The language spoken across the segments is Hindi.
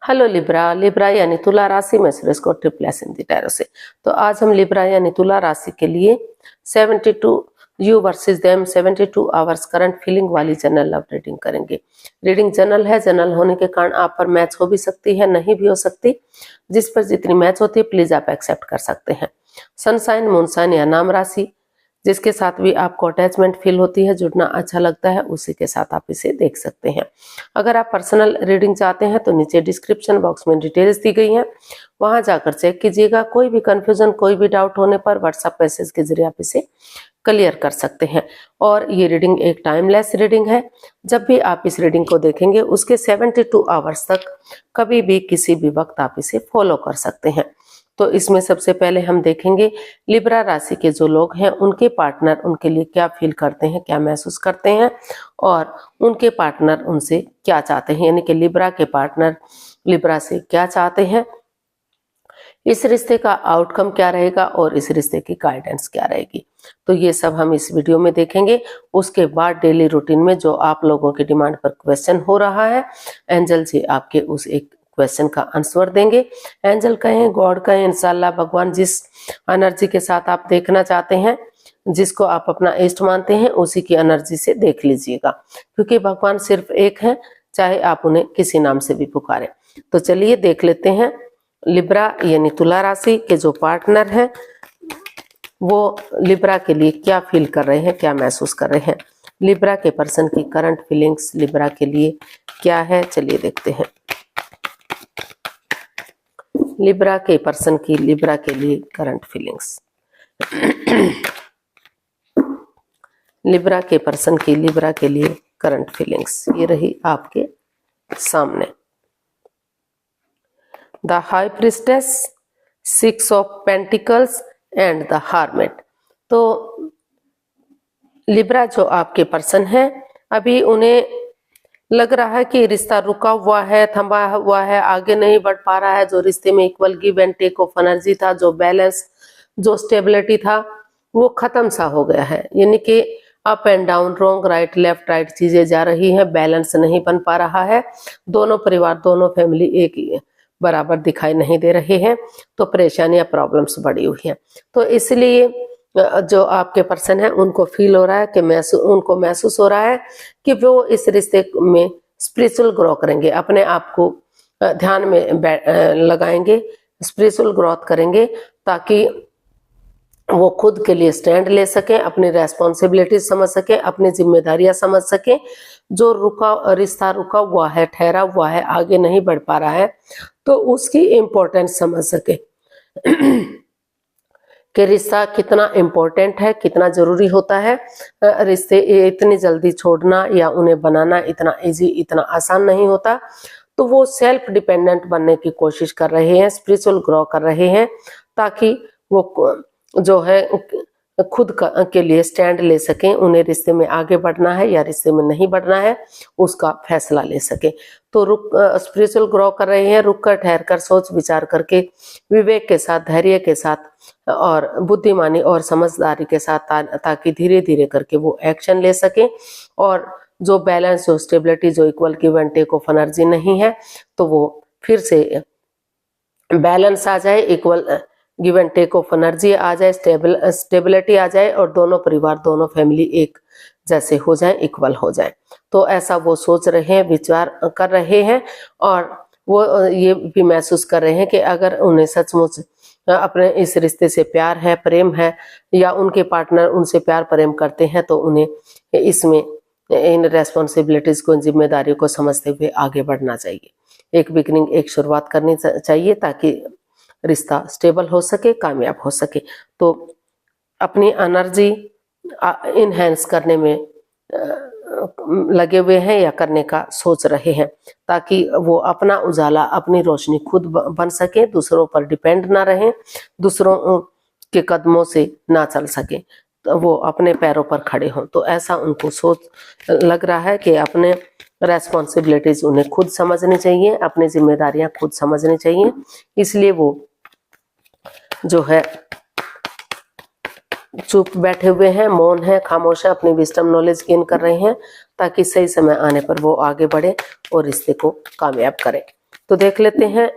Hello Libra. लिब्रा यानी तुला राशि में सुरेश को ट्रिपल एस हिंदी टैरो से। तो आज हम लिब्रा यानी तुला राशि के लिए 72 you versus them 72 hours current feeling वाली जनरल लव रीडिंग करेंगे। रीडिंग जनरल है, जनरल होने के कारण आप पर मैच हो भी सकती है, नहीं भी हो सकती। जिस पर जितनी मैच होती है प्लीज आप एक्सेप्ट कर सकते हैं। सनसाइन, मूनसाइन या नाम राशि जिसके साथ भी आपको अटैचमेंट फील होती है, जुड़ना अच्छा लगता है, उसी के साथ आप इसे देख सकते हैं। अगर आप पर्सनल रीडिंग चाहते हैं तो नीचे डिस्क्रिप्शन बॉक्स में डिटेल्स दी गई हैं, वहां जाकर चेक कीजिएगा। कोई भी कंफ्यूजन, कोई भी डाउट होने पर व्हाट्सएप मैसेज के जरिए आप इसे क्लियर कर सकते हैं। और ये रीडिंग एक टाइमलेस रीडिंग है। जब भी आप इस रीडिंग को देखेंगे उसके 72 आवर्स तक कभी भी किसी भी वक्त आप इसे फॉलो कर सकते हैं। तो इसमें सबसे पहले हम देखेंगे लिब्रा राशि के जो लोग हैं उनके पार्टनर उनके लिए क्या फील करते हैं, क्या महसूस करते हैं और उनके पार्टनर उनसे क्या चाहते हैं, यानी कि लिब्रा के पार्टनर लिब्रा से क्या चाहते हैं, इस रिश्ते का आउटकम क्या रहेगा और इस रिश्ते की गाइडेंस क्या रहेगी। तो ये सब हम इस वीडियो में देखेंगे। उसके बाद डेली रूटीन में जो आप लोगों की डिमांड पर क्वेश्चन हो रहा है, एंजल जी आपके उस एक क्वेश्चन का आंसर देंगे। एंजल कहें, गॉड कहें, इंशाल्लाह भगवान जिस एनर्जी के साथ आप देखना चाहते हैं, जिसको आप अपना इष्ट मानते हैं, उसी की एनर्जी से देख लीजिएगा, क्योंकि भगवान सिर्फ एक है, चाहे आप उन्हें किसी नाम से भी पुकारें। तो चलिए देख लेते हैं लिब्रा यानी तुला राशि के जो पार्टनर हैं वो लिब्रा के लिए क्या फील कर रहे हैं, क्या महसूस कर रहे हैं। लिब्रा के पर्सन की करंट फीलिंग्स लिब्रा के लिए क्या है, चलिए देखते हैं। लिब्रा के पर्सन की लिब्रा के लिए करंट फीलिंग्स। लिब्रा के पर्सन की लिब्रा के लिए करंट फीलिंग्स ये रही आपके सामने। The High Priestess, 6 of Pentacles and the Hermit. तो लिब्रा जो आपके पर्सन है, अभी उन्हें लग रहा है कि रिश्ता रुका हुआ है, थमा हुआ है, आगे नहीं बढ़ पा रहा है। जो रिश्ते में equal give and take of energy था, जो बैलेंस, जो स्टेबिलिटी था, वो खत्म सा हो गया है। यानी कि up and down, wrong right, left right चीजें जा रही हैं, बैलेंस नहीं बन पा रहा है। दोनों परिवार, दोनों फैमिली एक बराबर दिखाई नहीं दे रहे हैं, तो परेशानियां, प्रॉब्लम्स बढ़ी हुई हैं। तो इसलिए जो आपके पर्सन है उनको फील हो रहा है कि उनको महसूस हो रहा है कि वो इस रिश्ते में स्पिरिचुअल ग्रो करेंगे, अपने आप को ध्यान में लगाएंगे, स्पिरिचुअल ग्रोथ करेंगे, ताकि वो खुद के लिए स्टैंड ले सके, अपनी रेस्पॉन्सिबिलिटी समझ सके, अपनी जिम्मेदारियां समझ सके। जो रिश्ता रुका हुआ है, ठहरा हुआ है, आगे नहीं बढ़ पा रहा है, तो उसकी इम्पोर्टेंस समझ सके कि रिश्ता कितना इम्पोर्टेंट है, कितना जरूरी होता है। रिश्ते इतनी जल्दी छोड़ना या उन्हें बनाना इतना इजी, इतना आसान नहीं होता। तो वो सेल्फ डिपेंडेंट बनने की कोशिश कर रहे हैं, स्पिरिचुअल ग्रो कर रहे हैं, ताकि वो जो है खुद के लिए स्टैंड ले सकें। उन्हें रिश्ते में आगे बढ़ना है या रिश्ते में नहीं बढ़ना है, उसका फैसला ले सके। तो स्पिरिचुअल ग्रो कर रहे हैं, रुक कर, ठहर कर, सोच विचार करके, विवेक के साथ, धैर्य के साथ और बुद्धिमानी और समझदारी के साथ, ताकि धीरे धीरे करके वो एक्शन ले सके। और जो बैलेंस, जो स्टेबिलिटी, जो equal give and take of energy नहीं है, तो वो फिर से बैलेंस आ जाए, equal give and take of energy आ जाए, स्टेबिलिटी आ जाए और दोनों परिवार, दोनों फैमिली एक जैसे हो जाए, इक्वल हो जाए। तो ऐसा वो सोच रहे हैं, विचार कर रहे हैं और वो ये भी महसूस कर रहे हैं कि अगर उन्हें सचमुच अपने इस रिश्ते से प्यार है, प्रेम है, या उनके पार्टनर उनसे प्यार प्रेम करते हैं, तो उन्हें इसमें इन रेस्पॉन्सिबिलिटीज को, जिम्मेदारियों को समझते हुए आगे बढ़ना चाहिए। एक बिगनिंग, एक शुरुआत करनी चाहिए, ताकि रिश्ता स्टेबल हो सके, कामयाब हो सके। तो अपनी एनर्जी इनहेंस करने में लगे हुए हैं या करने का सोच रहे हैं, ताकि वो अपना उजाला, अपनी रोशनी खुद बन सके, दूसरों पर डिपेंड ना रहें, दूसरों के कदमों से ना चल सके, तो वो अपने पैरों पर खड़े हों। तो ऐसा उनको सोच लग रहा है कि अपने रेस्पॉन्सिबिलिटीज उन्हें खुद समझनी चाहिए, अपनी जिम्मेदारियां खुद समझनी चाहिए। इसलिए वो जो है चुप बैठे हुए हैं, मौन है, खामोश है, अपनी विजडम नॉलेज गेन कर रहे हैं, ताकि सही समय आने पर वो आगे बढ़े और रिश्ते को कामयाब करें। तो देख लेते हैं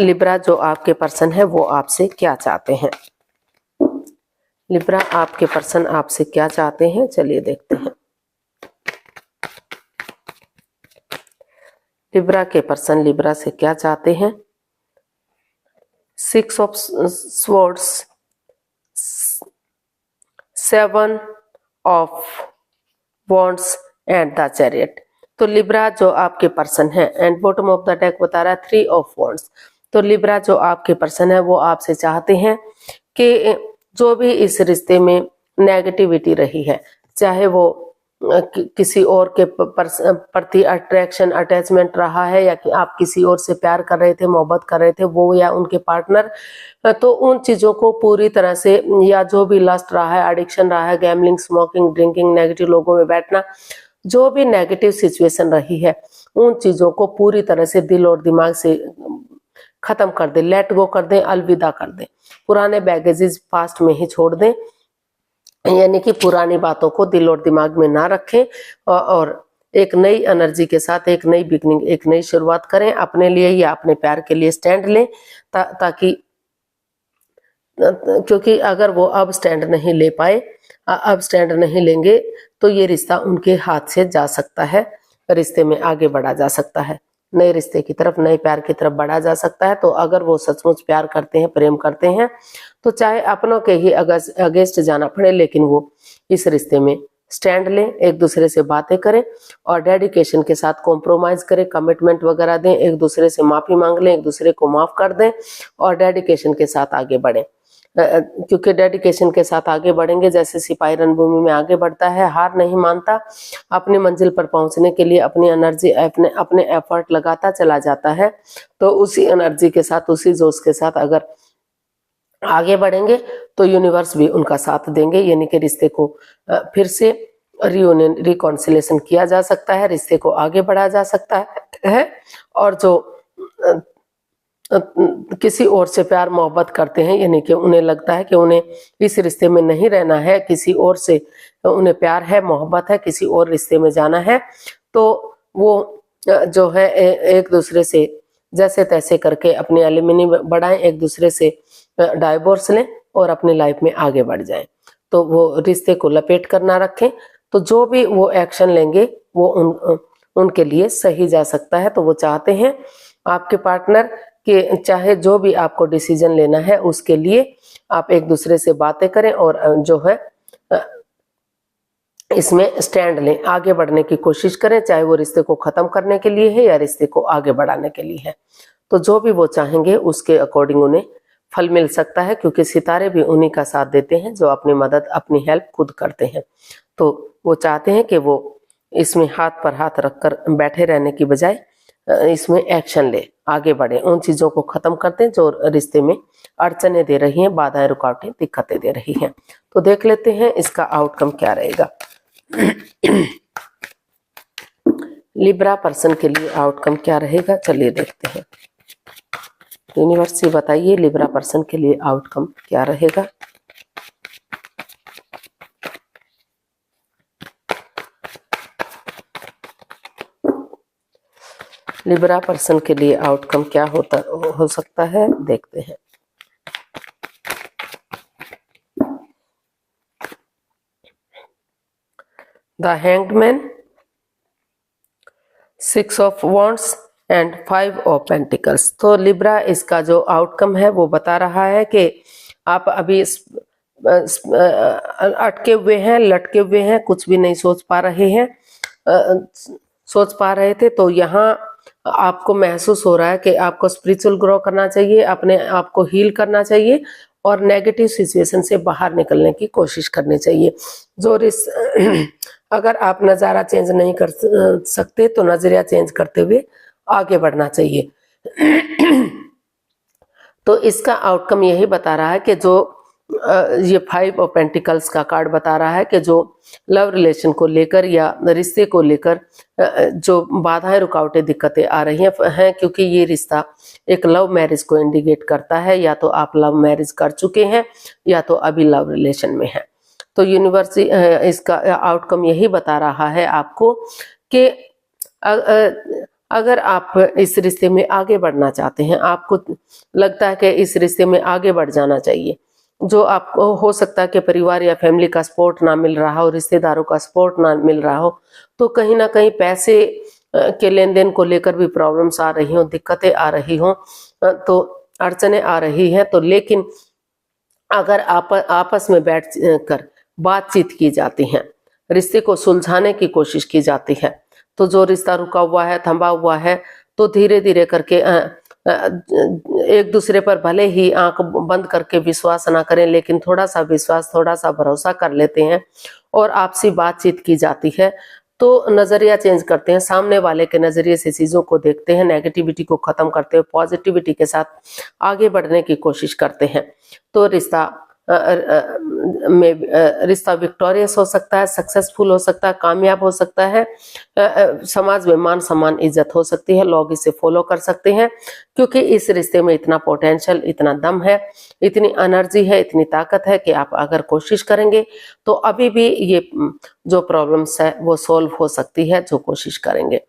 लिब्रा जो आपके पर्सन है वो आपसे क्या चाहते हैं। लिब्रा आपके पर्सन आपसे क्या चाहते हैं, चलिए देखते हैं। लिब्रा के पर्सन लिब्रा से क्या चाहते हैं। 6 of swords, 7 of wands and the chariot. तो लिब्रा जो आपके पर्सन है, and bottom of the deck बता रहा है 3 ऑफ वॉन्ड्स। तो लिब्रा जो आपके पर्सन है वो आपसे चाहते हैं कि जो भी इस रिश्ते में नेगेटिविटी रही है, चाहे वो किसी और के प्रति अट्रैक्शन अटैचमेंट रहा है, या कि आप किसी और से प्यार कर रहे थे, मोहब्बत कर रहे थे, वो या उनके पार्टनर, तो उन चीजों को पूरी तरह से, या जो भी लस्ट रहा है, एडिक्शन रहा है, गैम्बलिंग, स्मोकिंग, ड्रिंकिंग, नेगेटिव लोगों में बैठना, जो भी नेगेटिव सिचुएशन रही है, उन चीजों को पूरी तरह से दिल और दिमाग से खत्म कर दें, लेट गो कर दें, अलविदा कर दें। पुराने बैगेजेस पास्ट में ही छोड़ दें, यानी कि पुरानी बातों को दिल और दिमाग में ना रखें, और एक नई एनर्जी के साथ एक नई बिगनिंग, एक नई शुरुआत करें। अपने लिए या अपने प्यार के लिए स्टैंड लें, ताकि क्योंकि अगर वो अब स्टैंड नहीं ले पाए, अब स्टैंड नहीं लेंगे, तो ये रिश्ता उनके हाथ से जा सकता है, रिश्ते में आगे बढ़ा जा सकता है, नए रिश्ते की तरफ, नए प्यार की तरफ बढ़ा जा सकता है। तो अगर वो सचमुच प्यार करते हैं, प्रेम करते हैं, तो चाहे अपनों के ही अगेंस्ट जाना पड़े, लेकिन वो इस रिश्ते में स्टैंड लें, एक दूसरे से बातें करें और डेडिकेशन के साथ कॉम्प्रोमाइज करें, कमिटमेंट वगैरह दें, एक दूसरे से माफी मांग लें, एक दूसरे को माफ कर दें और डेडिकेशन के साथ आगे बढ़ें। क्योंकि डेडिकेशन के साथ आगे बढ़ेंगे, जैसे सिपाही रणभूमि में आगे बढ़ता है, हार नहीं मानता, अपनी मंजिल पर पहुंचने के लिए अपनी एनर्जी, अपने एफर्ट लगाता चला जाता है, तो उसी एनर्जी के साथ, उसी जोश के साथ अगर आगे बढ़ेंगे तो यूनिवर्स भी उनका साथ देंगे, यानी कि रिश्ते को फिर से रियूनियन, रिकॉन्सिलेशन किया जा सकता है, रिश्ते को आगे बढ़ाया जा सकता है। और जो किसी और से प्यार मोहब्बत करते हैं, यानी कि उन्हें लगता है कि उन्हें इस रिश्ते में नहीं रहना है, किसी और से उन्हें प्यार है, मोहब्बत है, किसी और रिश्ते में जाना है, तो वो जो है एक दूसरे से जैसे तैसे करके अपनी एलिमनी बढ़ाएं, एक दूसरे से डाइवोर्स लें और अपनी लाइफ में आगे बढ़ जाएं। तो वो रिश्ते को लपेट कर ना रखें, तो जो भी वो एक्शन लेंगे वो उनके लिए सही जा सकता है। तो वो चाहते हैं आपके पार्टनर कि चाहे जो भी आपको डिसीजन लेना है उसके लिए आप एक दूसरे से बातें करें और जो है इसमें स्टैंड लें, आगे बढ़ने की कोशिश करें, चाहे वो रिश्ते को खत्म करने के लिए है या रिश्ते को आगे बढ़ाने के लिए है। तो जो भी वो चाहेंगे उसके अकॉर्डिंग उन्हें फल मिल सकता है, क्योंकि सितारे भी उन्हीं का साथ देते हैं जो अपनी मदद, अपनी हेल्प खुद करते हैं। तो वो चाहते हैं कि वो इसमें हाथ पर हाथ रखकर बैठे रहने की बजाय इसमें एक्शन ले, आगे बढ़े, उन चीजों को खत्म करते हैं जो रिश्ते में अड़चने दे रही हैं, बाधाएं, रुकावटें, दिक्कतें दे रही हैं। तो देख लेते हैं इसका आउटकम क्या रहेगा। लिब्रा पर्सन के लिए आउटकम क्या रहेगा, चलिए देखते हैं। यूनिवर्स से बताइए लिब्रा पर्सन के लिए आउटकम क्या रहेगा। लिब्रा पर्सन के लिए आउटकम क्या हो सकता है, देखते हैं। The hanged man, 6 of wands and 5 of pentacles. तो लिब्रा इसका जो आउटकम है वो बता रहा है कि आप अभी अटके हुए हैं, लटके हुए हैं, कुछ भी नहीं सोच पा रहे हैं, सोच पा रहे थे। तो यहाँ आपको महसूस हो रहा है कि आपको स्पिरिचुअल ग्रो करना चाहिए, अपने आप को हील करना चाहिए और नेगेटिव सिचुएशन से बाहर निकलने की कोशिश करनी चाहिए। जो अगर आप नज़ारा चेंज नहीं कर सकते तो नजरिया चेंज करते हुए आगे बढ़ना चाहिए। तो इसका आउटकम यही बता रहा है कि जो ये 5 ऑफ पेंटिकल्स का कार्ड बता रहा है कि जो लव रिलेशन को लेकर या रिश्ते को लेकर जो बाधाएं, रुकावटें, दिक्कतें आ रही हैं, क्योंकि ये रिश्ता एक लव मैरिज को इंडिकेट करता है, या तो आप लव मैरिज कर चुके हैं या तो अभी लव रिलेशन में हैं। तो यूनिवर्स इसका आउटकम यही बता रहा है आपको कि अगर आप इस रिश्ते में आगे बढ़ना चाहते हैं, आपको लगता है कि इस रिश्ते में आगे बढ़ जाना चाहिए, जो आपको हो सकता है कि परिवार या फैमिली का सपोर्ट ना मिल रहा हो, रिश्तेदारों का सपोर्ट ना मिल रहा हो, तो कहीं ना कहीं पैसे के लेन देन को लेकर भी प्रॉब्लम्स आ रही हो, दिक्कतें आ रही हो, तो अड़चने आ रही हैं, तो लेकिन अगर आपस में बैठ कर बातचीत की जाती है, रिश्ते को सुलझाने की कोशिश की जाती है, तो जो रिश्ता रुका हुआ है, थमा हुआ है, तो धीरे धीरे करके एक दूसरे पर भले ही आंख बंद करके विश्वास ना करें, लेकिन थोड़ा सा विश्वास, थोड़ा सा भरोसा कर लेते हैं और आपसी बातचीत की जाती है, तो नजरिया चेंज करते हैं, सामने वाले के नजरिए से चीजों को देखते हैं, नेगेटिविटी को खत्म करते हुए पॉजिटिविटी के साथ आगे बढ़ने की कोशिश करते हैं, तो रिश्ता विक्टोरियस हो सकता है, सक्सेसफुल हो सकता है, कामयाब हो सकता है, समाज में मान सम्मान इज्जत हो सकती है, लोग इसे फॉलो कर सकते हैं, क्योंकि इस रिश्ते में इतना पोटेंशियल, इतना दम है, इतनी एनर्जी है, इतनी ताकत है कि आप अगर कोशिश करेंगे तो अभी भी ये जो प्रॉब्लम्स है वो सॉल्व हो सकती है, जो कोशिश करेंगे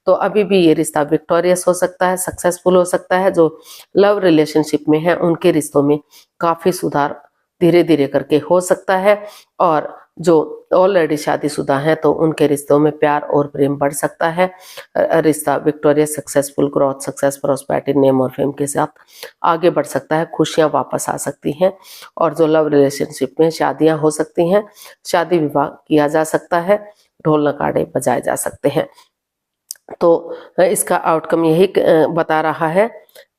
तो अभी भी ये रिश्ता विक्टोरियस हो सकता है, सक्सेसफुल हो सकता है। जो लव रिलेशनशिप में है उनके रिश्तों में काफी सुधार धीरे धीरे करके हो सकता है, और जो ऑलरेडी शादीशुदा हैं तो उनके रिश्तों में प्यार और प्रेम बढ़ सकता है। रिश्ता victorious, successful, growth, success, prosperity, name और फेम के साथ आगे बढ़ सकता है, खुशियां वापस आ सकती हैं, और जो लव रिलेशनशिप में शादियां हो सकती हैं, शादी विवाह किया जा सकता है, ढोल नगाड़े बजाए जा सकते हैं। तो इसका आउटकम यही बता रहा है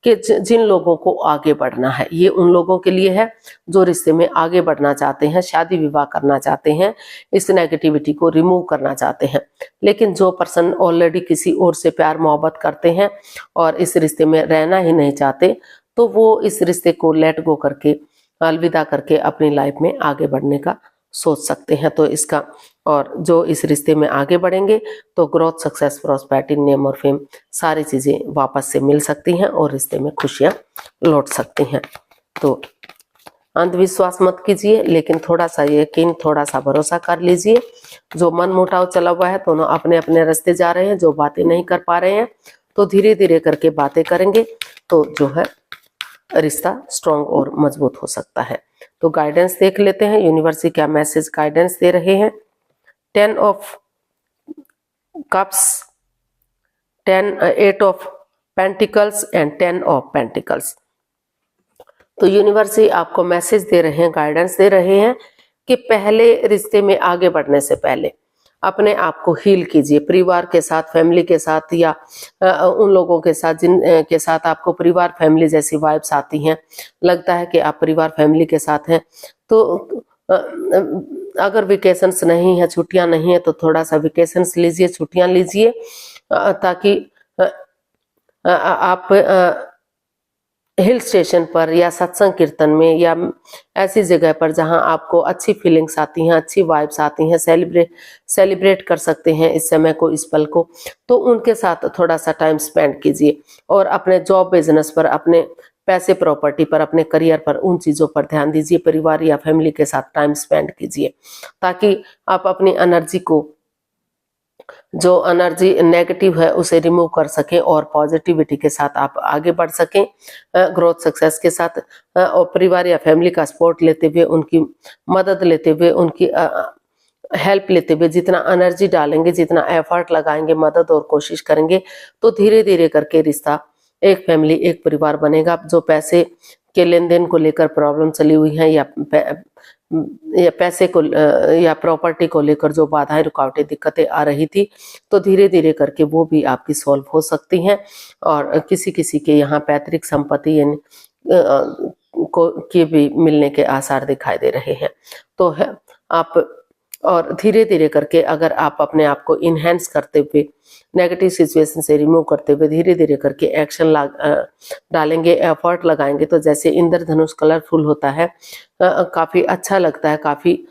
कि जिन लोगों को आगे बढ़ना है, ये उन लोगों के लिए है जो रिश्ते में आगे बढ़ना चाहते हैं, शादी विवाह करना चाहते हैं, इस नेगेटिविटी को रिमूव करना चाहते हैं। लेकिन जो पर्सन ऑलरेडी किसी और से प्यार मोहब्बत करते हैं और इस रिश्ते में रहना ही नहीं चाहते, तो वो इस रिश्ते को लेट गो करके, अलविदा करके अपनी लाइफ में आगे बढ़ने का सोच सकते हैं। तो इसका, और जो इस रिश्ते में आगे बढ़ेंगे तो ग्रोथ, सक्सेस, प्रॉस्पेरिटी, नेम और फेम सारी चीजें वापस से मिल सकती हैं और रिश्ते में खुशियां लौट सकती हैं। तो अंधविश्वास मत कीजिए, लेकिन थोड़ा सा यकीन, थोड़ा सा भरोसा कर लीजिए। जो मन मुटाव चला हुआ है, दोनों अपने अपने रास्ते जा रहे हैं, जो बातें नहीं कर पा रहे हैं तो धीरे धीरे करके बातें करेंगे तो जो है रिश्ता स्ट्रॉन्ग और मजबूत हो सकता है। तो गाइडेंस देख लेते हैं, यूनिवर्स क्या मैसेज गाइडेंस दे रहे हैं। 10 of cups, 8 of Pentacles and 10 of pentacles. तो यूनिवर्स आपको मैसेज दे रहे हैं, गाइडेंस दे रहे हैं कि पहले रिश्ते में आगे बढ़ने से पहले अपने आप को हील कीजिए, परिवार के साथ, फैमिली के साथ, या उन लोगों के साथ जिन के साथ आपको परिवार फैमिली जैसी वाइब्स आती हैं, लगता है कि आप परिवार फैमिली के साथ हैं। तो अगर वेकेशंस नहीं है, छुट्टियां नहीं है, तो थोड़ा सा वेकेशंस लीजिए, छुट्टियां लीजिए, ताकि आप हिल स्टेशन पर या सत्संग कीर्तन में या ऐसी जगह पर जहां आपको अच्छी फीलिंग्स आती हैं, अच्छी वाइब्स आती हैं, सेलिब्रेट कर सकते हैं इस समय को, इस पल को, तो उनके साथ थोड़ा सा टाइम स्पेंड कीजिए। और अपने जॉब, बिजनेस पर, अपने पैसे, प्रॉपर्टी पर, अपने करियर पर, उन चीज़ों पर ध्यान दीजिए, परिवार या फैमिली के साथ टाइम स्पेंड कीजिए, ताकि आप अपनी एनर्जी को, जो एनर्जी नेगेटिव है उसे रिमूव कर सकें और पॉजिटिविटी के साथ आप आगे बढ़ सकें, ग्रोथ, सक्सेस के साथ, और परिवार या फैमिली का सपोर्ट लेते हुए, उनकी मदद लेते हुए, उनकी हेल्प लेते हुए, जितना एनर्जी डालेंगे, जितना एफर्ट लगाएंगे, मदद और कोशिश करेंगे, तो धीरे धीरे करके रिश्ता एक फैमिली, एक परिवार बनेगा। जो पैसे के लेन देन को लेकर प्रॉब्लम चली हुई है, या पैसे को या प्रॉपर्टी को लेकर जो बाधाएं, रुकावटें, दिक्कतें आ रही थी, तो धीरे धीरे करके वो भी आपकी सॉल्व हो सकती हैं। और किसी किसी के यहाँ पैतृक संपत्ति यानी को के भी मिलने के आसार दिखाई दे रहे हैं। तो है आप, और धीरे धीरे करके अगर आप अपने आप को इनहेंस करते हुए, नेगेटिव सिचुएशन से रिमूव करते हुए धीरे धीरे करके एक्शन डालेंगे, एफर्ट लगाएंगे, तो जैसे इंद्रधनुष कलरफुल होता है, काफी अच्छा लगता है, काफी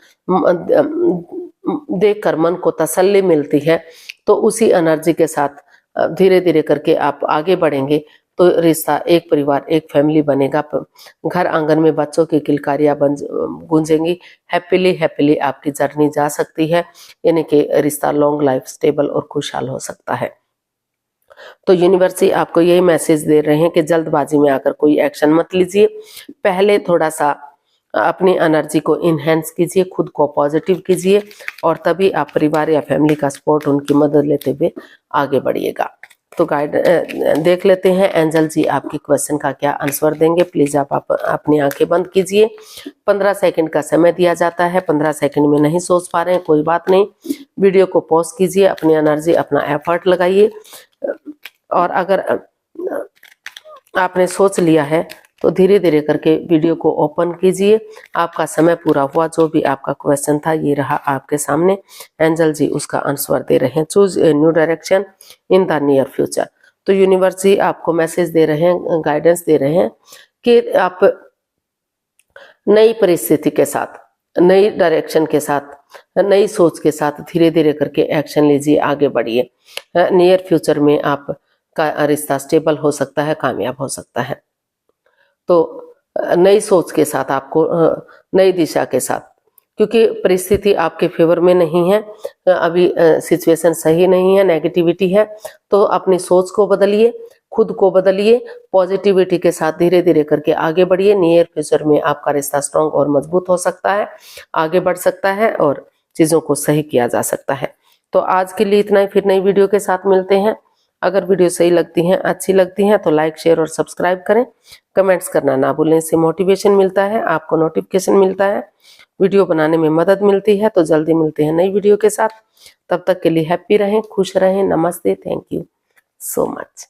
देखकर मन को तसल्ली मिलती है। तो उसी एनर्जी के साथ धीरे धीरे करके आप आगे बढ़ेंगे तो रिश्ता एक परिवार, एक फैमिली बनेगा। घर आंगन में बच्चों की किलकारियां गूंजेंगी, हैप्पीली हैप्पीली आपकी जर्नी जा सकती है, यानी कि रिश्ता लॉन्ग लाइफ, स्टेबल और खुशहाल हो सकता है। तो यूनिवर्स आपको यही मैसेज दे रहे हैं कि जल्दबाजी में आकर कोई एक्शन मत लीजिए, पहले थोड़ा सा अपनी एनर्जी को इनहेंस कीजिए, खुद को पॉजिटिव कीजिए और तभी आप परिवार या फैमिली का सपोर्ट, उनकी मदद लेते हुए आगे बढ़िएगा। तो गाइड देख लेते हैं एंजल जी आपके क्वेश्चन का क्या आंसर देंगे। प्लीज आप अपनी आंखें बंद कीजिए। 15 सेकंड का समय दिया जाता है। 15 सेकंड में नहीं सोच पा रहे हैं, कोई बात नहीं, वीडियो को पॉज कीजिए, अपनी एनर्जी, अपना एफर्ट लगाइए और अगर आपने सोच लिया है तो धीरे धीरे करके वीडियो को ओपन कीजिए। आपका समय पूरा हुआ, जो भी आपका क्वेश्चन था ये रहा आपके सामने। एंजल जी उसका आंसर दे रहे हैं, choose a new direction in the near future. तो यूनिवर्स जी आपको मैसेज दे रहे हैं, गाइडेंस दे रहे हैं कि आप नई परिस्थिति के साथ, नई डायरेक्शन के साथ, नई सोच के साथ धीरे धीरे करके एक्शन लीजिए, आगे बढ़िए। नियर फ्यूचर में आपका रिश्ता स्टेबल हो सकता है, कामयाब हो सकता है। तो नई सोच के साथ आपको, नई दिशा के साथ, क्योंकि परिस्थिति आपके फेवर में नहीं है अभी, सिचुएशन सही नहीं है, नेगेटिविटी है, तो अपनी सोच को बदलिए, खुद को बदलिए, पॉजिटिविटी के साथ धीरे धीरे करके आगे बढ़िए। नियर फ्यूचर में आपका रिश्ता स्ट्रांग और मजबूत हो सकता है, आगे बढ़ सकता है और चीजों को सही किया जा सकता है। तो आज के लिए इतना ही, फिर नई वीडियो के साथ मिलते हैं। अगर वीडियो सही लगती हैं, अच्छी लगती हैं तो लाइक, शेयर और सब्सक्राइब करें। कमेंट्स करना ना भूलें, इससे मोटिवेशन मिलता है, आपको नोटिफिकेशन मिलता है, वीडियो बनाने में मदद मिलती है। तो जल्दी मिलते हैं नई वीडियो के साथ, तब तक के लिए हैप्पी रहें, खुश रहें। नमस्ते, थैंक यू सो मच।